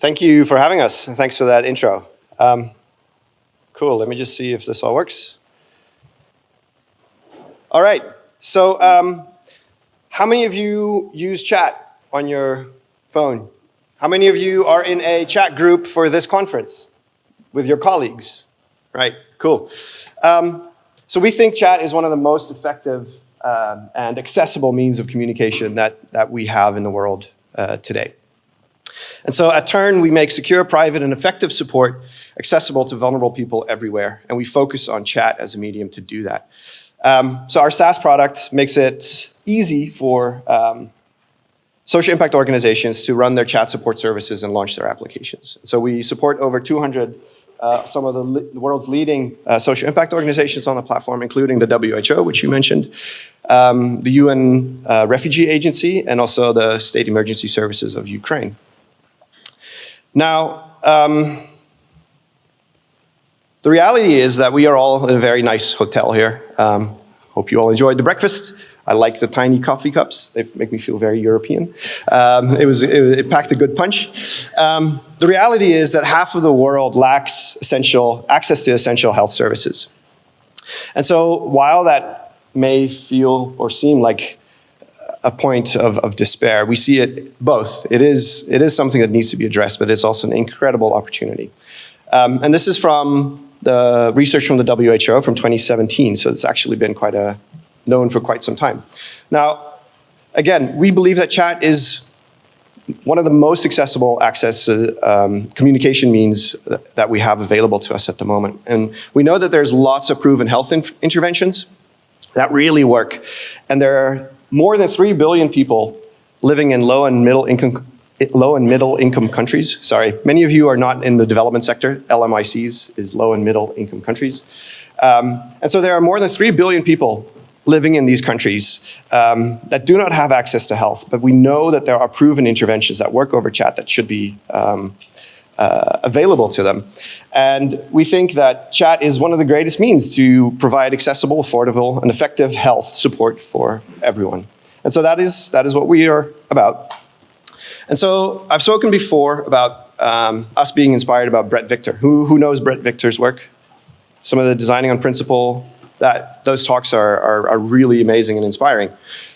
Thank you for having us. Thanks for that intro. Cool, let me just see if this all works. All right, so how many of you use chat on your phone? How many of you are in a chat group for this conference with your colleagues? Right, cool. So we think chat is one of the most effective and accessible means of communication that we have in the world today. And so at Turn, we make secure, private, and effective support accessible to vulnerable people everywhere, and we focus on chat as a medium to do that. So our SaaS product makes it easy for social impact organizations to run their chat support services and launch their applications. So we support over 200 some of the world's leading social impact organizations on the platform, including the WHO, which you mentioned, the UN Refugee Agency, and also the State Emergency Services of Ukraine. Now, the reality is that we are all in a very nice hotel here. Hope you all enjoyed the breakfast. I like the tiny coffee cups. They make me feel very European. It packed a good punch. The reality is that half of the world lacks access to essential health services. And so while that may feel or seem like a point of despair, we see it both. It is something that needs to be addressed, but it's also an incredible opportunity. And this is from the research from the WHO from 2017, so it's actually been known for quite some time. Now, again, we believe that chat is one of the most accessible access communication means that we have available to us at the moment. And we know that there's lots of proven health interventions that really work. And there are more than 3 billion people living in low and middle income countries. Sorry, many of you are not in the development sector. LMICs is low and middle income countries. And so there are more than 3 billion people living in these countries that do not have access to health, but we know that there are proven interventions that work over chat that should be available to them. And we think that chat is one of the greatest means to provide accessible, affordable, and effective health support for everyone. And so that is what we are about. And so I've spoken before about us being inspired about Brett Victor. Who knows Brett Victor's work? Some of the designing on principle, those talks are really amazing and inspiring.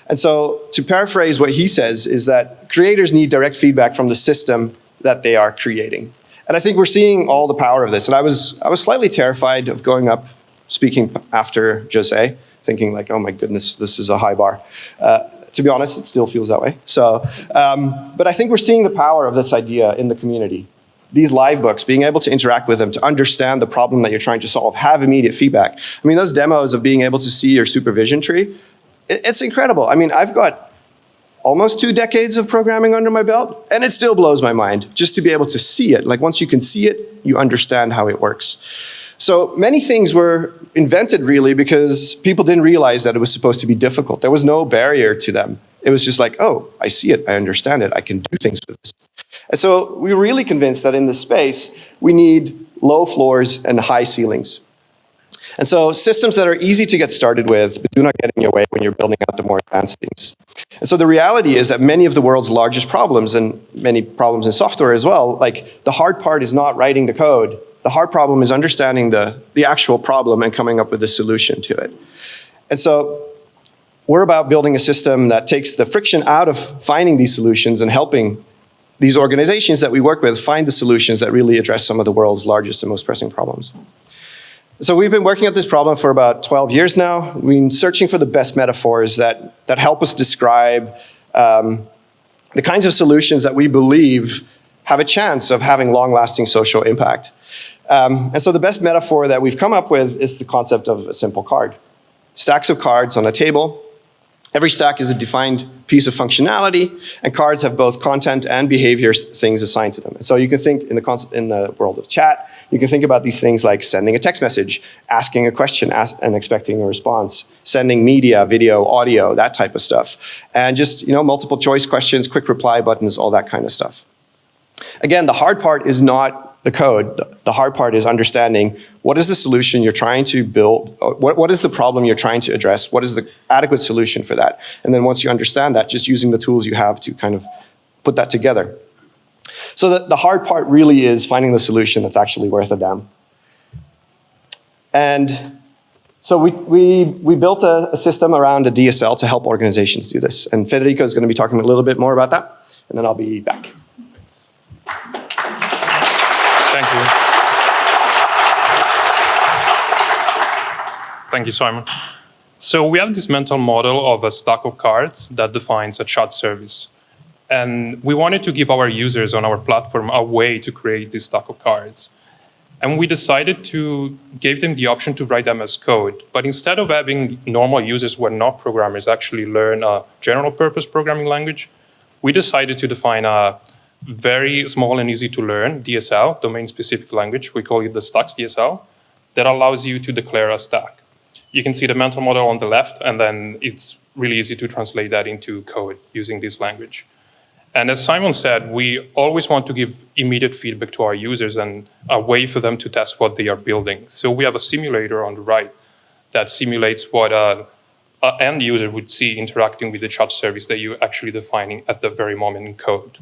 And so to paraphrase what he says is that creators need direct feedback from the system that they are creating. And I think we're seeing all the power of this. And I was slightly terrified of going up speaking after Jose, thinking like, oh my goodness, this is a high bar. To be honest, it still feels that way. So, but I think we're seeing the power of this idea in the community. These live books, being able to interact with them, to understand the problem that you're trying to solve, have immediate feedback. I mean, those demos of being able to see your supervision tree, it's incredible. I mean, I've got almost 2 decades of programming under my belt, and it still blows my mind just to be able to see it. Like once you can see it, you understand how it works. So many things were invented really because people didn't realize that it was supposed to be difficult. There was no barrier to them. It was just like, oh, I see it, I understand it, I can do things with this. And so we're really convinced that in this space, we need low floors and high ceilings. And so systems that are easy to get started with, but do not get in your way when you're building out the more advanced things. And so the reality is that many of the world's largest problems, and many problems in software as well, like the hard part is not writing the code. The hard problem is understanding the actual problem and coming up with a solution to it. And so we're about building a system that takes the friction out of finding these solutions and helping these organizations that we work with find the solutions that really address some of the world's largest and most pressing problems. So we've been working at this problem for about 12 years now. We've been searching for the best metaphors that help us describe the kinds of solutions that we believe have a chance of having long-lasting social impact. And so the best metaphor that we've come up with is the concept of a simple card. Stacks of cards on a table. Every stack is a defined piece of functionality, and cards have both content and behavior things assigned to them. And so you can think in the world of chat, you can think about these things like sending a text message, asking a question and expecting a response, sending media, video, audio, that type of stuff. And just multiple choice questions, quick reply buttons, all that kind of stuff. Again, the hard part is not the code. The hard part is understanding what is the solution you're trying to build, what is the problem you're trying to address, what is the adequate solution for that. And then once you understand that, just using the tools you have to kind of put that together. So the hard part really is finding the solution that's actually worth a damn. And so we built a system around a DSL to help organizations do this. And Federico is going to be talking a little bit more about that, and then I'll be back. Thanks. Thank you. Thank you, Simon. So we have this mental model of a stack of cards that defines a chat service. And we wanted to give our users on our platform a way to create this stack of cards. And we decided to give them the option to write them as code. But instead of having normal users who are not programmers actually learn a general purpose programming language, we decided to define a very small and easy to learn DSL, domain specific language. We call it the stacks DSL, that allows you to declare a stack. You can see the mental model on the left, and then it's really easy to translate that into code using this language. And as Simon said, we always want to give immediate feedback to our users and a way for them to test what they are building. So we have a simulator on the right that simulates what an end user would see interacting with the chat service that you're actually defining at the very moment in code.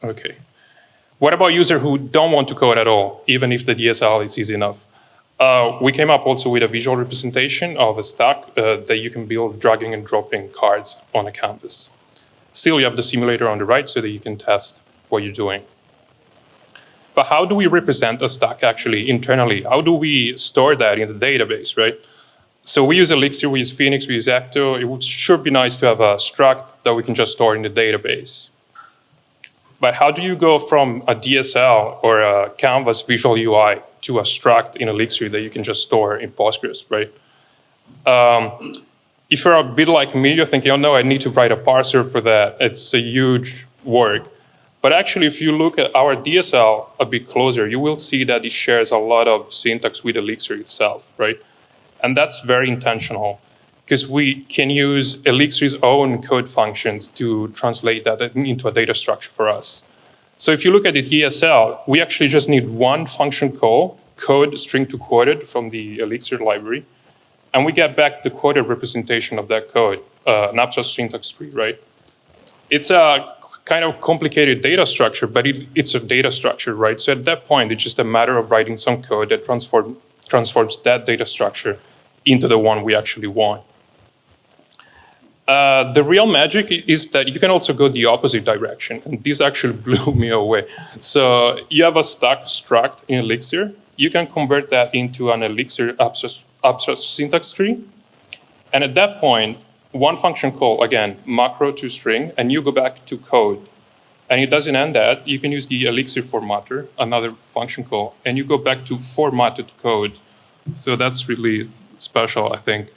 Okay. What about users who don't want to code at all, even if the DSL is easy enough? We came up also with a visual representation of a stack that you can build dragging and dropping cards on a canvas. Still, you have the simulator on the right so that you can test what you're doing. But how do we represent a stack actually internally? How do we store that in the database, right? So we use Elixir, we use Phoenix, we use Ecto. It would sure be nice to have a struct that we can just store in the database. But how do you go from a DSL or a Canvas visual UI to a struct in Elixir that you can just store in Postgres, right? If you're a bit like me, you're thinking, oh no, I need to write a parser for that. It's a huge work. But actually, if you look at our DSL a bit closer, you will see that it shares a lot of syntax with Elixir itself, right? And that's very intentional, because we can use Elixir's own code functions to translate that into a data structure for us. So if you look at the DSL, we actually just need one function call, code string to quoted from the Elixir library, and we get back the quoted representation of that code, an abstract syntax tree, right? It's a kind of complicated data structure, but it's a data structure, right? So at that point, it's just a matter of writing some code that transforms that data structure into the one we actually want. The real magic is that you can also go the opposite direction, and this actually blew me away. So you have a stack struct in Elixir. You can convert that into an Elixir abstract syntax tree, and at that point, one function call, again, macro to string, and you go back to code. And it doesn't end that. You can use the Elixir formatter, another function call, and you go back to formatted code. So that's really special, I think.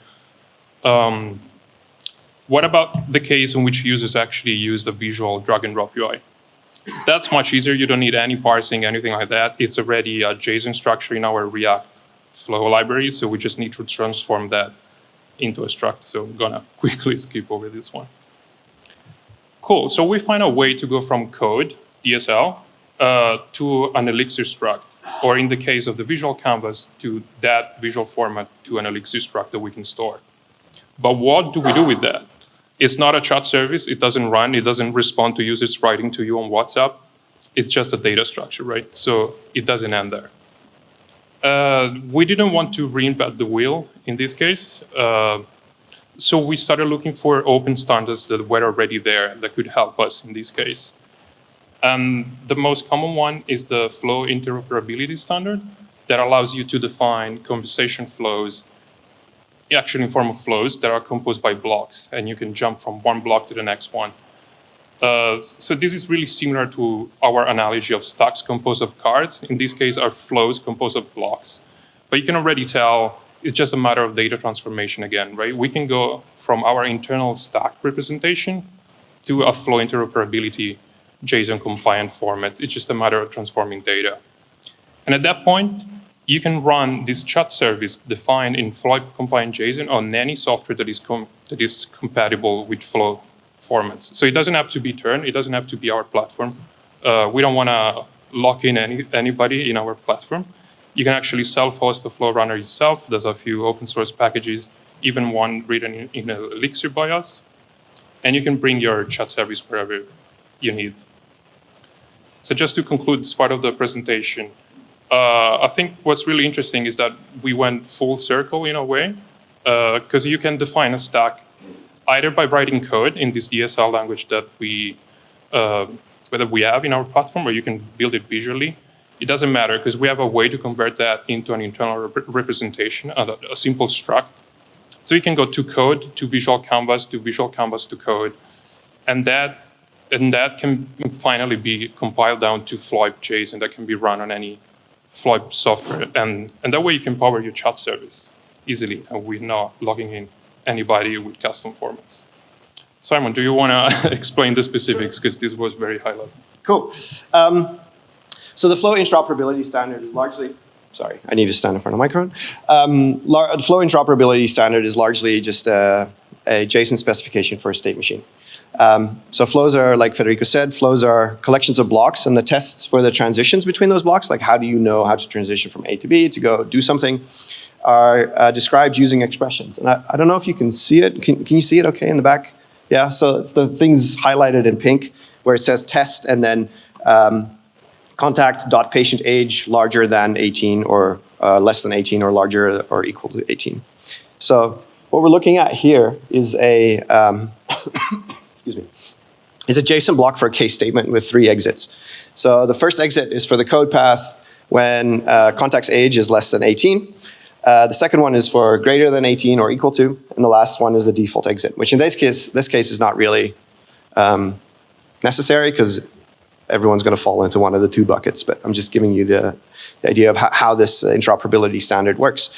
What about the case in which users actually use the visual drag and drop UI? That's much easier. You don't need any parsing, anything like that. It's already a JSON structure in our React Flow library, so we just need to transform that into a struct. So I'm gonna quickly skip over this one. Cool, so we find a way to go from code, DSL, to an Elixir struct, or in the case of the visual canvas, to that visual format to an Elixir struct that we can store. But what do we do with that? It's not a chat service, it doesn't run, it doesn't respond to users writing to you on WhatsApp. It's just a data structure, right? So it doesn't end there. We didn't want to reinvent the wheel in this case. So we started looking for open standards that were already there that could help us in this case. And the most common one is the flow interoperability standard that allows you to define conversation flows, actually in form of flows that are composed by blocks, and you can jump from one block to the next one. So this is really similar to our analogy of stacks composed of cards. In this case, our flows composed of blocks. But you can already tell it's just a matter of data transformation again, right? We can go from our internal stack representation to a flow interoperability JSON compliant format. It's just a matter of transforming data. And at that point, you can run this chat service defined in flow compliant JSON on any software that is compatible with flow formats. So it doesn't have to be Turn, it doesn't have to be our platform. We don't want to lock in anybody in our platform. You can actually self-host the flow runner yourself. There's a few open source packages, even one written in Elixir by us. And you can bring your chat service wherever you need. So just to conclude this part of the presentation, I think what's really interesting is that we went full circle in a way, because you can define a stack either by writing code in this DSL language that we have in our platform, or you can build it visually. It doesn't matter, because we have a way to convert that into an internal representation, a simple struct. So you can go to code, to visual canvas, to visual canvas, to code, and that can finally be compiled down to FLOIP JSON that can be run on any FLOIP software. And that way you can power your chat service easily, and we're not logging in anybody with custom formats. Simon, do you want to explain the specifics? Because this was very high level. Cool. So the flow interoperability standard is largely, sorry, I need to stand in front of the microphone. The flow interoperability standard is largely just a JSON specification for a state machine. So flows are, like Federico said, flows are collections of blocks, and the tests for the transitions between those blocks, like how do you know how to transition from A to B to go do something, are described using expressions. And I don't know if you can see it. Can you see it okay in the back? Yeah, so it's the things highlighted in pink where it says test and then contact.patient age larger than 18 or less than 18 or larger or equal to 18. So what we're looking at here is a, excuse me, is a JSON block for a case statement with 3 exits. So the first exit is for the code path when contact's age is less than 18. The second one is for greater than 18 or equal to, and the last one is the default exit, which in this case is not really necessary because everyone's going to fall into one of the 2 buckets, but I'm just giving you the idea of how this interoperability standard works.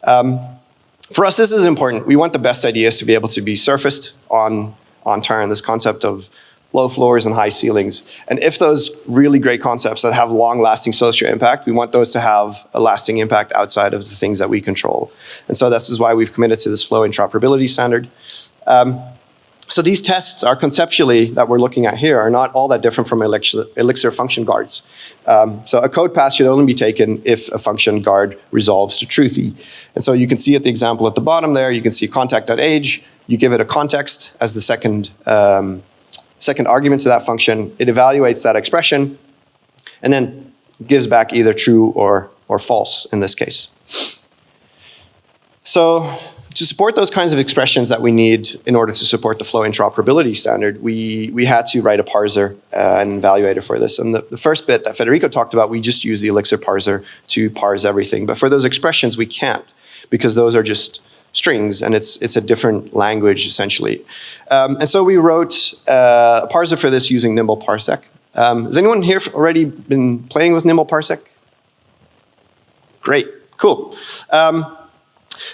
For us, this is important. We want the best ideas to be able to be surfaced on turn, this concept of low floors and high ceilings. And if those really great concepts that have long-lasting social impact, we want those to have a lasting impact outside of the things that we control. And so this is why we've committed to this flow interoperability standard. So these tests are conceptually, that we're looking at here, are not all that different from Elixir function guards. So a code path should only be taken if a function guard resolves to truthy. And so you can see at the example at the bottom there, you can see contact.age. You give it a context as the second argument to that function. It evaluates that expression and then gives back either true or false in this case. So to support those kinds of expressions that we need in order to support the flow interoperability standard, we had to write a parser and an evaluator for this. And the first bit that Federico talked about, we just use the Elixir parser to parse everything. But for those expressions, we can't, because those are just strings, and it's a different language, essentially. And so we wrote a parser for this using Nimble Parsec. Has anyone here already been playing with Nimble Parsec? Great, cool.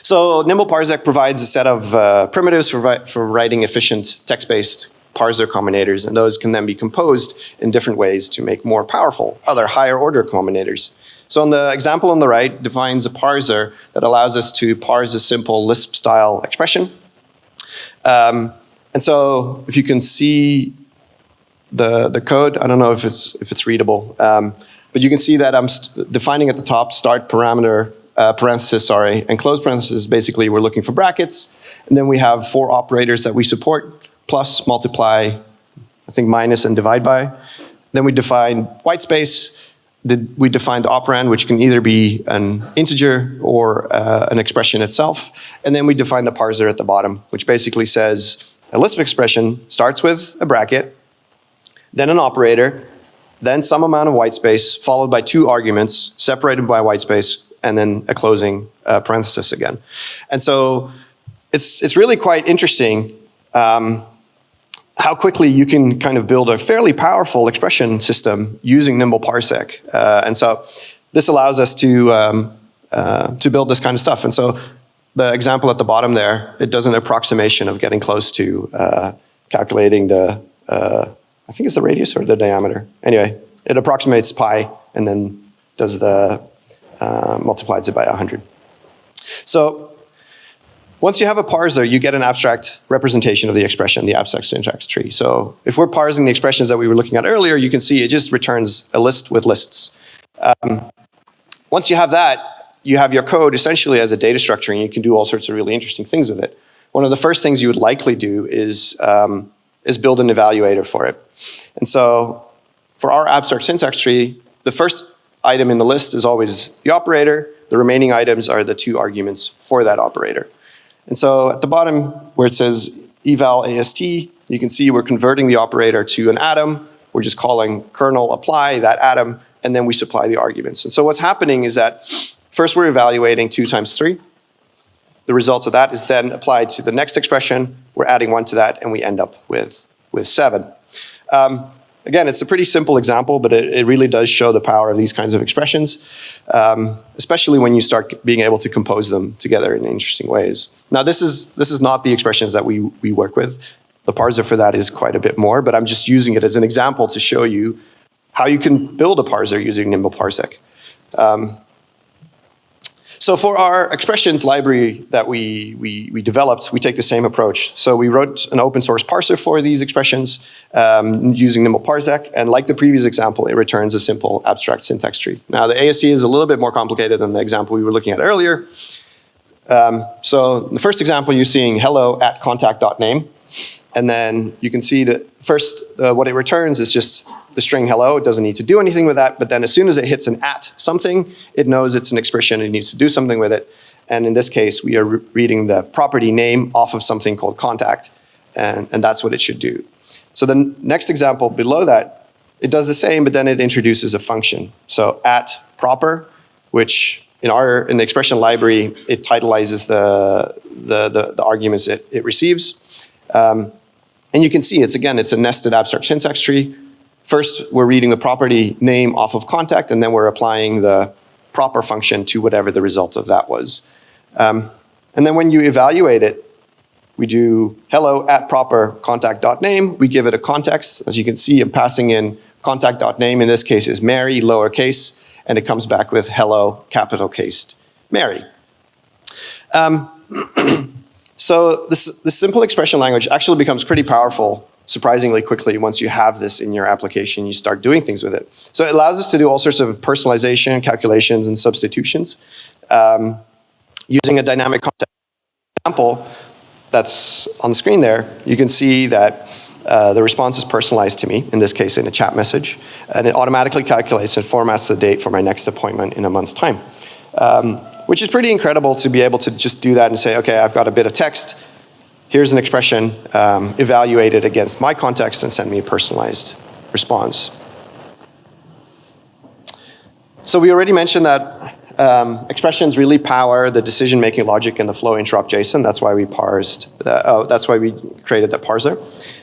So Nimble Parsec provides a set of primitives for writing efficient text-based parser combinators, and those can then be composed in different ways to make more powerful, other higher order combinators. So in the example on the right defines a parser that allows us to parse a simple Lisp-style expression. And so if you can see the code, I don't know if it's readable, but you can see that I'm defining at the top start parameter, parenthesis, and close parenthesis. Basically, we're looking for brackets. And then we have 4 operators that we support, plus, multiply, I think minus, and divide by. Then we define white space. We defined operand, which can either be an integer or an expression itself. And then we define the parser at the bottom, which basically says a Lisp expression starts with a bracket, then an operator, then some amount of white space, followed by 2 arguments separated by white space, and then a closing parenthesis again. And so it's really quite interesting how quickly you can kind of build a fairly powerful expression system using Nimble Parsec. And so this allows us to build this kind of stuff. And so the example at the bottom there, it does an approximation of getting close to calculating the, I think it's the radius or the diameter. Anyway, it approximates pi and then does the, multiplies it by 100. So once you have a parser, you get an abstract representation of the expression, the abstract syntax tree. So if we're parsing the expressions that we were looking at earlier, you can see it just returns a list with lists. Once you have that, you have your code essentially as a data structure, and you can do all sorts of really interesting things with it. One of the first things you would likely do is build an evaluator for it. And so for our abstract syntax tree, the first item in the list is always the operator. The remaining items are the 2 arguments for that operator. And so at the bottom where it says eval AST, you can see we're converting the operator to an atom. We're just calling kernel apply that atom, and then we supply the arguments. And so what's happening is that first we're evaluating 2 times 3. The results of that is then applied to the next expression. We're adding 1 to that, and we end up with 7. Again, it's a pretty simple example, but it really does show the power of these kinds of expressions, especially when you start being able to compose them together in interesting ways. Now, this is not the expressions that we work with. The parser for that is quite a bit more, but I'm just using it as an example to show you how you can build a parser using Nimble Parsec. So for our expressions library that we developed, we take the same approach. So we wrote an open source parser for these expressions using Nimble Parsec, and like the previous example, it returns a simple abstract syntax tree. Now the ASC is a little bit more complicated than the example we were looking at earlier. So in the first example, you're seeing hello at contact.name, and then you can see that first what it returns is just the string hello. It doesn't need to do anything with that, but then as soon as it hits an at something, it knows it's an expression and it needs to do something with it. And in this case, we are reading the property name off of something called contact, and that's what it should do. So the next example below that, it does the same, but then it introduces a function. So at proper, which in the expression library, it titleizes the arguments it receives. And you can see it's a nested abstract syntax tree. First, we're reading the property name off of contact, and then we're applying the proper function to whatever the result of that was. And then when you evaluate it, we do hello at proper contact.name. We give it a context. As you can see, I'm passing in contact.name. In this case is Mary, lowercase, and it comes back with hello, capital cased Mary. So this simple expression language actually becomes pretty powerful surprisingly quickly. Once you have this in your application, you start doing things with it. So it allows us to do all sorts of personalization, calculations, and substitutions. Using a dynamic context example that's on the screen there, you can see that the response is personalized to me, in this case in a chat message, and it automatically calculates and formats the date for my next appointment in a month's time. Which is pretty incredible to be able to just do that and say, okay, I've got a bit of text, here's an expression, evaluate it against my context and send me a personalized response. So we already mentioned that expressions really power the decision-making logic in the flow interrupt JSON. That's why we that's why we created the parser.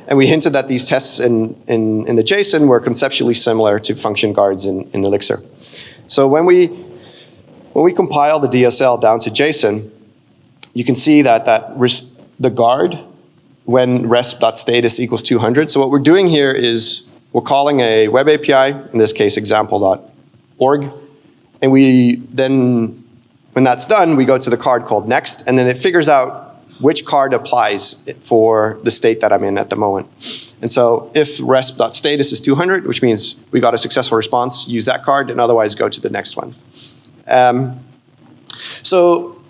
And we hinted that these tests in the JSON were conceptually similar to function guards in Elixir. So when we compile the DSL down to JSON, you can see that the guard when resp.status equals 200. So what we're doing here is we're calling a web API, in this case example.org, and we then, when that's done, we go to the card called next, and then it figures out which card applies for the state that I'm in at the moment. And so if resp.status is 200, which means we got a successful response, use that card, and otherwise go to the next one. So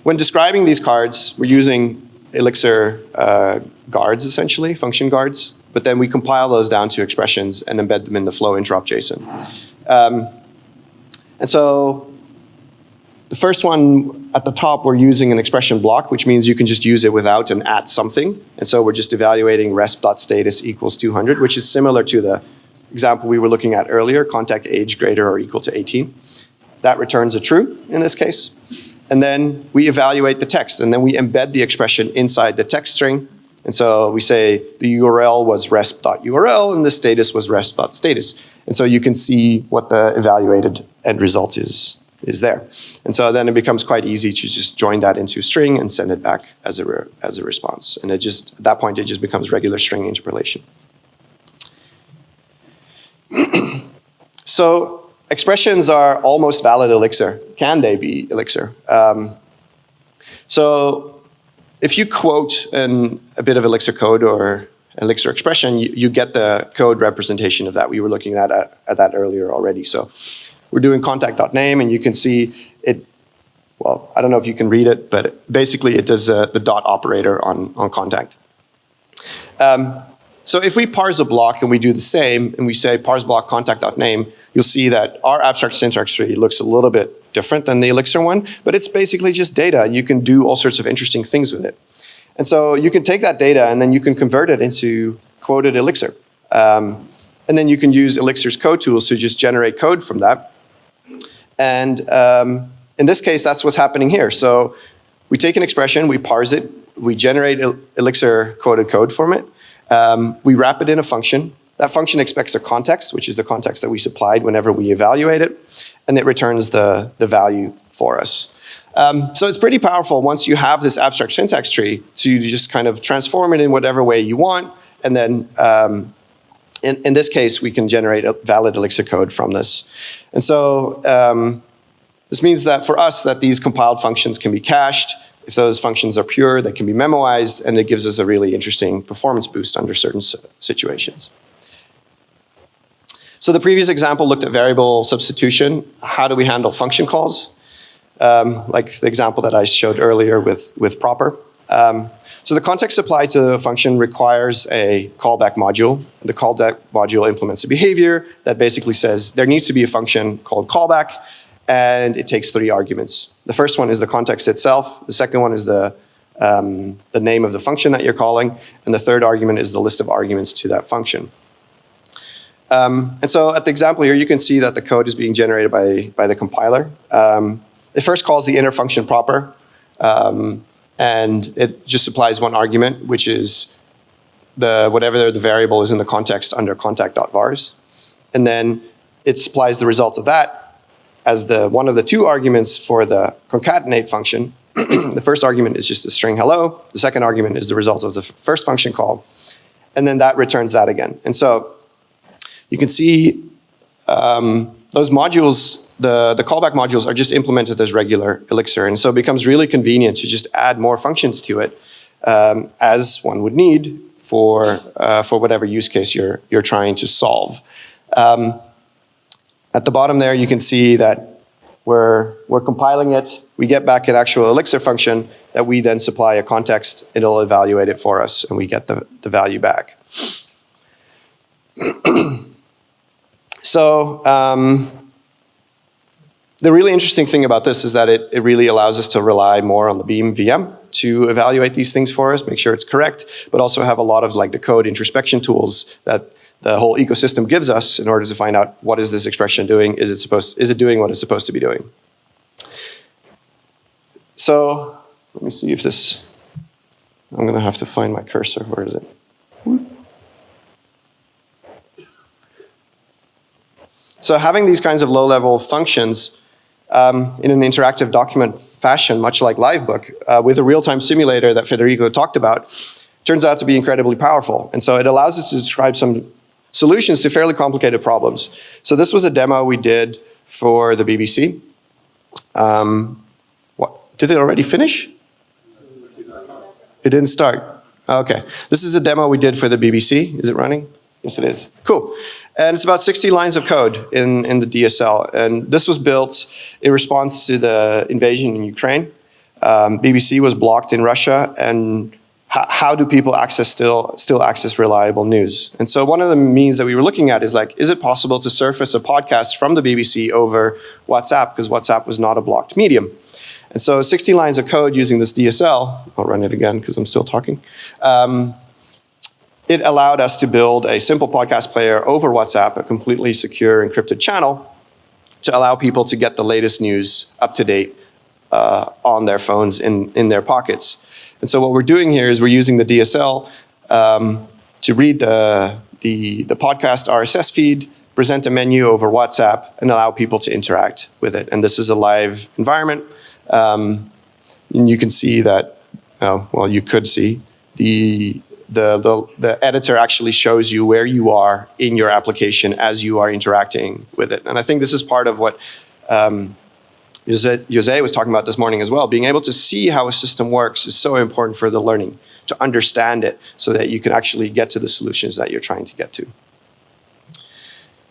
when describing these cards, we're using Elixir guards, essentially, function guards, but then we compile those down to expressions and embed them in the flow interrupt JSON. And so the first one at the top, we're using an expression block, which means you can just use it without an at something. And so we're just evaluating resp.status equals 200, which is similar to the example we were looking at earlier, contact age greater or equal to 18. That returns a true in this case. And then we evaluate the text, and then we embed the expression inside the text string. And so we say the URL was resp.url, and the status was resp.status. And so you can see what the evaluated end result is there. And so then it becomes quite easy to just join that into a string and send it back as a response. And at that point, it just becomes regular string interpolation. So expressions are almost valid Elixir. Can they be Elixir? So if you quote a bit of Elixir code or Elixir expression, you get the code representation of that. We were looking at that earlier already. So we're doing contact.name, and you can see it. Well, I don't know if you can read it, but basically it does the dot operator on contact. So So if we parse a block and we do the same, and we say parse block contact.name, you'll see that our abstract syntax tree looks a little bit different than the Elixir one, but it's basically just data. You can do all sorts of interesting things with it. And so you can take that data and then you can convert it into quoted Elixir. And then you can use Elixir's code tools to just generate code from that. And in this case, that's what's happening here. So we take an expression, we parse it, we generate Elixir quoted code from it. We wrap it in a function. That function expects a context, which is the context that we supplied whenever we evaluate it, and it returns the value for us. So it's pretty powerful once you have this abstract syntax tree to just kind of transform it in whatever way you want, and then in this case, we can generate a valid Elixir code from this. And so this means that for us, that these compiled functions can be cached. If those functions are pure, they can be memoized, and it gives us a really interesting performance boost under certain situations. So the previous example looked at variable substitution. How do we handle function calls? Like the example that I showed earlier with proper. So the context applied to a function requires a callback module. The callback module implements a behavior that basically says there needs to be a function called callback, and it takes 3 arguments. The first one is the context itself. The second one is the name of the function that you're calling. And the third argument is the list of arguments to that function. And so at the example here, you can see that the code is being generated by the compiler. It first calls the inner function proper. And it just supplies one argument, which is whatever the variable is in the context under contact.vars. And then it supplies the results of that as one of the 2 arguments for the concatenate function. The first argument is just the string hello. The second argument is the result of the first function call. And then that returns that again. And so you can see those modules, the callback modules are just implemented as regular Elixir. And so it becomes really convenient to just add more functions to it as one would need for whatever use case you're trying to solve. At the bottom there, you can see that we're compiling it. We get back an actual Elixir function that we then supply a context. It'll evaluate it for us, and we get the value back. So the really interesting thing about this is that it really allows us to rely more on the Beam VM to evaluate these things for us, make sure it's correct, but also have a lot of like the code introspection tools that the whole ecosystem gives us in order to find out what is this expression doing, is it doing what it's supposed to be doing. So let me see if this, I'm gonna have to find my cursor, where is it? So having these kinds of low-level functions in an interactive document fashion, much like Livebook, with a real-time simulator that Federico talked about, turns out to be incredibly powerful. And so it allows us to describe some solutions to fairly complicated problems. So this was a demo we did for the BBC. Did it already finish? It didn't start. Okay. This is a demo we did for the BBC. Is it running? Yes, it is. Cool. And it's about 60 lines of code in the DSL. And this was built in response to the invasion in Ukraine. BBC was blocked in Russia, and how do people still access reliable news? And so one of the means that we were looking at is like, is it possible to surface a podcast from the BBC over WhatsApp? Because WhatsApp was not a blocked medium. And so 60 lines of code using this DSL, I'll run it again because I'm still talking. It allowed us to build a simple podcast player over WhatsApp, a completely secure encrypted channel, to allow people to get the latest news up to date on their phones in their pockets. And so what we're doing here is we're using the DSL to read the podcast RSS feed, present a menu over WhatsApp, and allow people to interact with it. And this is a live environment. And you can see that, well, you could see the editor actually shows you where you are in your application as you are interacting with it. And I think this is part of what Jose was talking about this morning as well. Being able to see how a system works is so important for the learning, to understand it so that you can actually get to the solutions that you're trying to get to.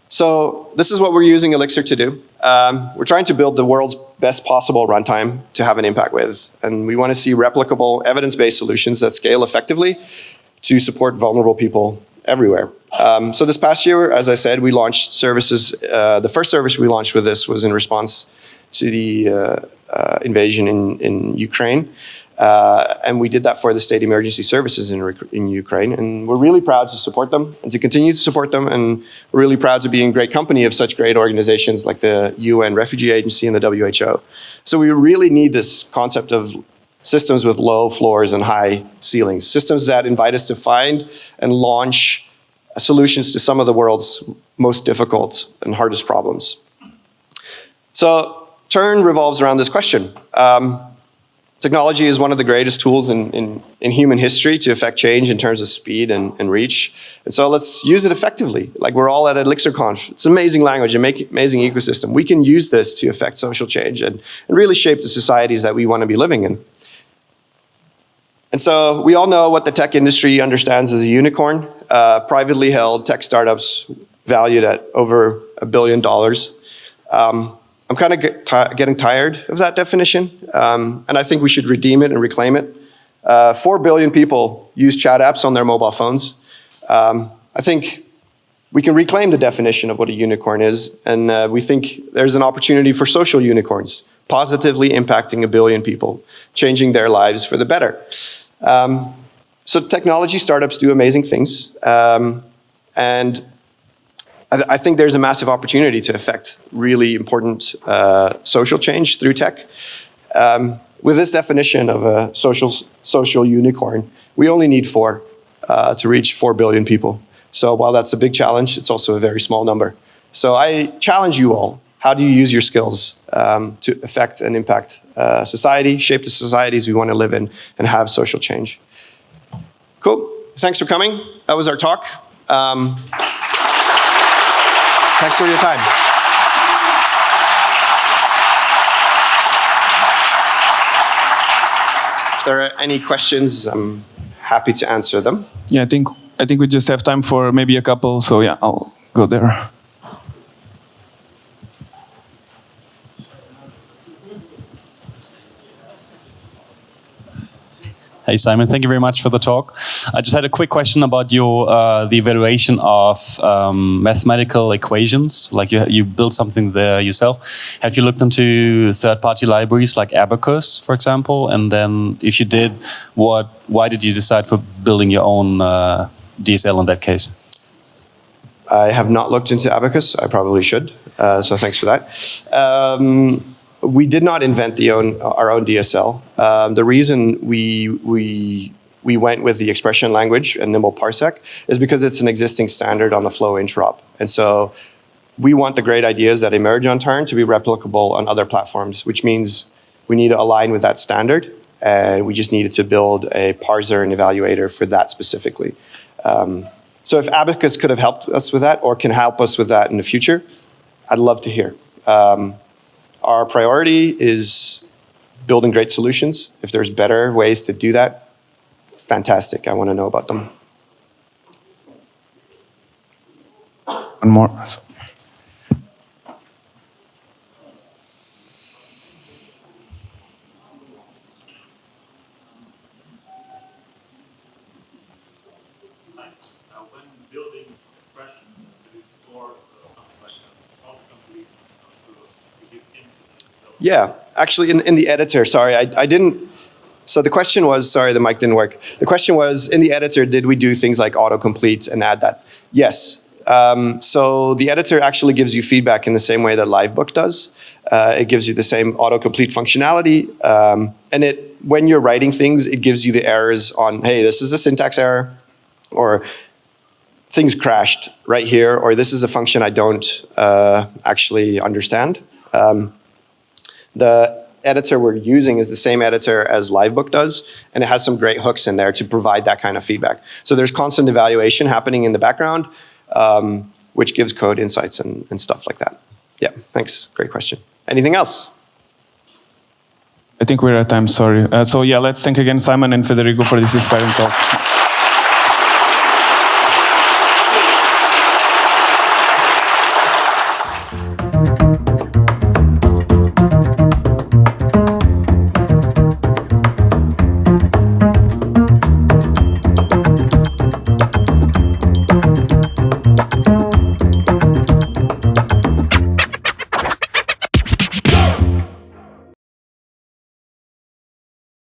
So this is what we're using Elixir to do. We're trying to build the world's best possible runtime to have an impact with. And we want to see replicable, evidence-based solutions that scale effectively to support vulnerable people everywhere. So this past year, as I said, we launched services. The first service we launched with this was in response to the invasion in Ukraine. And we did that for the state emergency services in Ukraine. And we're really proud to support them and to continue to support them. And we're really proud to be in great company of such great organizations like the UN Refugee Agency and the WHO. So we really need this concept of systems with low floors and high ceilings, systems that invite us to find and launch solutions to some of the world's most difficult and hardest problems. So Turn revolves around this question. Technology is one of the greatest tools in human history to affect change in terms of speed and reach. And so let's use it effectively. Like we're all at ElixirConf. It's an amazing language, an amazing ecosystem. We can use this to affect social change and really shape the societies that we want to be living in. And so we all know what the tech industry understands as a unicorn, privately held tech startups valued at over $1 billion. I'm kind of getting tired of that definition, and I think we should redeem it and reclaim it. 4 billion people use chat apps on their mobile phones. I think we can reclaim the definition of what a unicorn is, and we think there's an opportunity for social unicorns, positively impacting 1 billion people, changing their lives for the better. So technology startups do amazing things, and I think there's a massive opportunity to affect really important social change through tech. With this definition of a social unicorn, we only need 4 to reach 4 billion people. So while that's a big challenge, it's also a very small number. So I challenge you all. How do you use your skills to affect and impact society, shape the societies we want to live in, and have social change? Cool. Thanks for coming. That was our talk. Thanks for your time. If there are any questions, I'm happy to answer them. Yeah, I think we just have time for maybe a couple, so yeah, I'll go there. Hey Simon, thank you very much for the talk. I just had a quick question about your the evaluation of mathematical equations. Like you built something there yourself. Have you looked into third-party libraries like Abacus, for example? And then, if you did, why did you decide for building your own DSL in that case? I have not looked into Abacus. I probably should. So thanks for that. We did not invent our own DSL. The reason we went with the expression language and Nimble Parsec is because it's an existing standard on the Flow interop. And so we want the great ideas that emerge on Turn to be replicable on other platforms, which means we need to align with that standard. And we just needed to build a parser and evaluator for that specifically. So if Abacus could have helped us with that or can help us with that in the future, I'd love to hear. Our priority is building great solutions. If there's better ways to do that, fantastic. I want to know about them. One more. Yeah, actually in the editor, sorry, I didn't, so the question was, sorry, the mic didn't work. The question was, in the editor, did we do things like autocomplete and add that? Yes. So the editor actually gives you feedback in the same way that Livebook does. It gives you the same autocomplete functionality. And when you're writing things, it gives you the errors on, hey, this is a syntax error, or things crashed right here, or this is a function I don't actually understand. The editor we're using is the same editor as Livebook does, and it has some great hooks in there to provide that kind of feedback. So there's constant evaluation happening in the background, which gives code insights and stuff like that. Yeah, thanks. Great question. Anything else? I think we're at time, sorry. So yeah, let's thank again Simon and Federico for this inspiring talk.